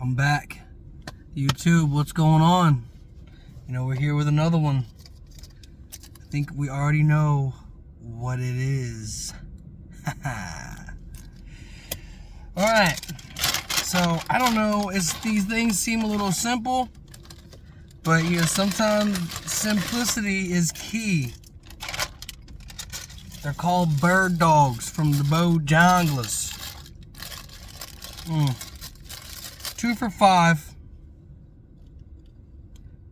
I'm back. YouTube, what's going on? You know, we're here with another one. I think we already know what it is. Alright. So, I don't know, these things seem a little simple, but you know, sometimes simplicity is key. They're called bird dogs from the Bojangles. 2 for $5.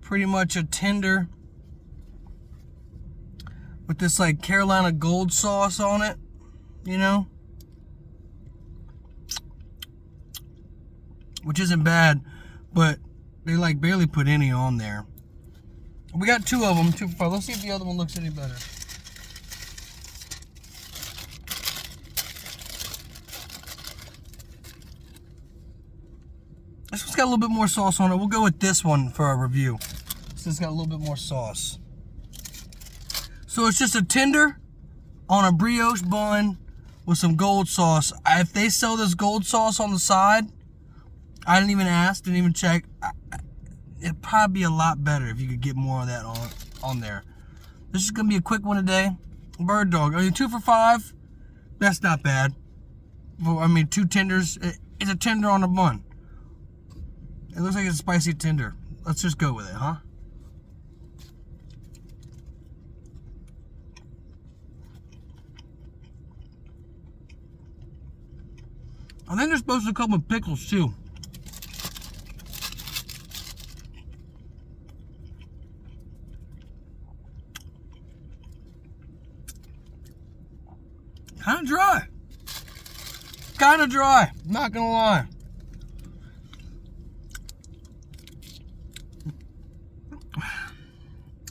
Pretty much a tender with this like Carolina gold sauce on it, you know, which isn't bad, but they like barely put any on there. We got 2 of them, 2 for $5. Let's see if the other one looks any better. This one's got a little bit more sauce on it. We'll go with this one for our review. This has got a little bit more sauce. So it's just a tender on a brioche bun with some gold sauce. If they sell this gold sauce on the side, I didn't even ask, didn't even check. It'd probably be a lot better if you could get more of that on there. This is gonna be a quick one today. Bird dog. I mean, 2 for $5. That's not bad. Well, I mean, 2 tenders. It's a tender on a bun. It looks like it's a spicy tender. Let's just go with it, huh? I think they're supposed to come with pickles too. Kind of dry. Kind of dry. Not gonna lie.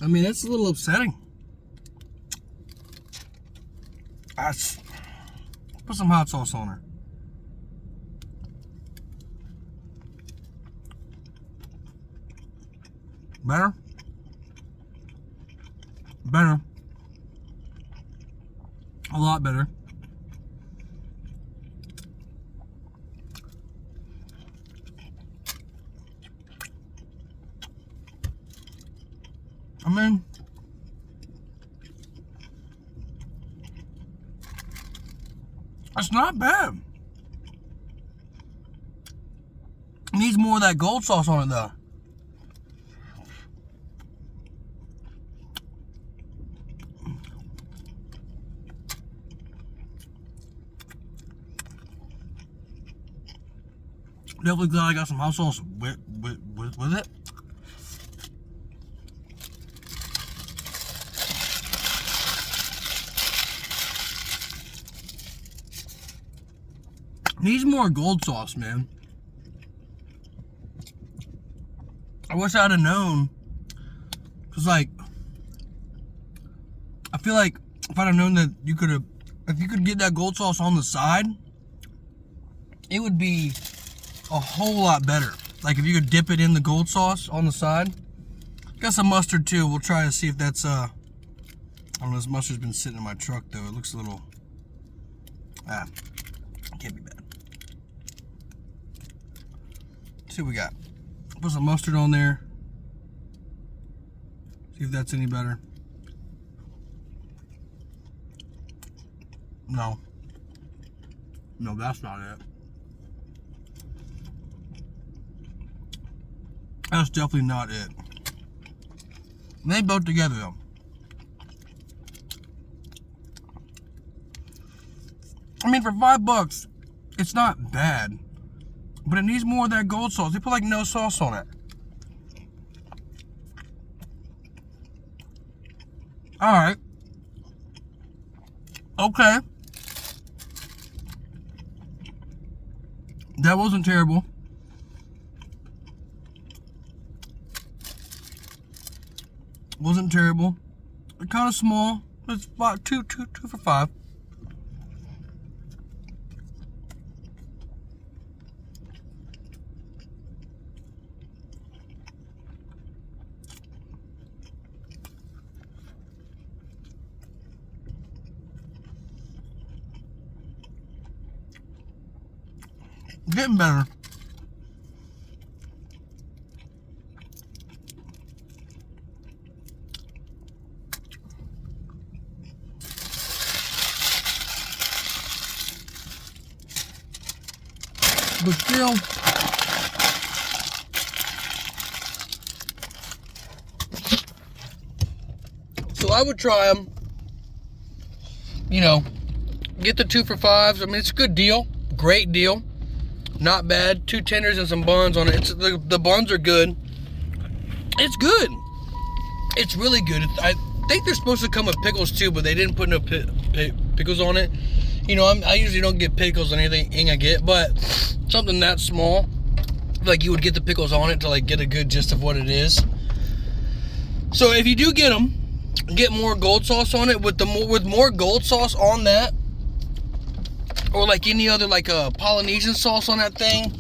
I mean, that's a little upsetting. Put some hot sauce on her. Better? Better. A lot better. I mean, it's not bad. It needs more of that gold sauce on it though. Definitely glad I got some hot sauce with it. Needs more gold sauce, man. I wish I'd have known. Cause like, I feel like if I'd have known that if you could get that gold sauce on the side, it would be a whole lot better. Like if you could dip it in the gold sauce on the side. Got some mustard too. We'll try to see if that's I don't know, this mustard's been sitting in my truck though. It looks a little can't be bad. Let's see what we got. Put some mustard on there. See if that's any better. No. No, that's not it. That's definitely not it. They both together though. I mean, for $5, it's not bad, but it needs more of that gold sauce. They put like no sauce on it. All right. Okay. That wasn't terrible. Wasn't terrible. They're kind of small. It's about 2 for $5. Getting better. but still. So I would try them. You know, get the 2 for $5s. I mean, it's a good deal. Great deal. Not bad. 2 tenders and some buns on it. The buns are good. It's good. It's really good. I think they're supposed to come with pickles too, but they didn't put no pickles on it. You know, I usually don't get pickles on anything I get, but something that small, like you would get the pickles on it to like get a good gist of what it is. So if you do get them, get more gold sauce on it. With more gold sauce on that, or like any other like Polynesian sauce on that thing,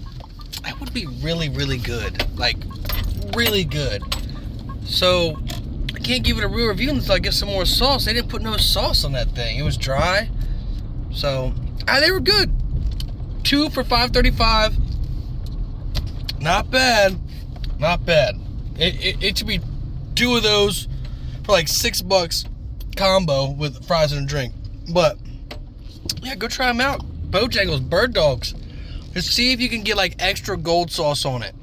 that would be really, really good. Like really good. So I can't give it a real review until I get some more sauce. They didn't put no sauce on that thing. It was dry. So they were good. 2 for $5.35. Not bad. Not bad. It should be 2 of those for like $6 combo with fries and a drink. But yeah, go try them out. Bojangles bird dogs. Just see if you can get like extra gold sauce on it.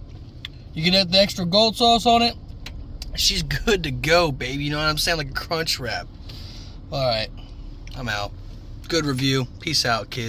You can get the extra gold sauce on it. She's good to go, baby. You know what I'm saying? Like a crunch wrap. All right, I'm out. Good review. Peace out, kids.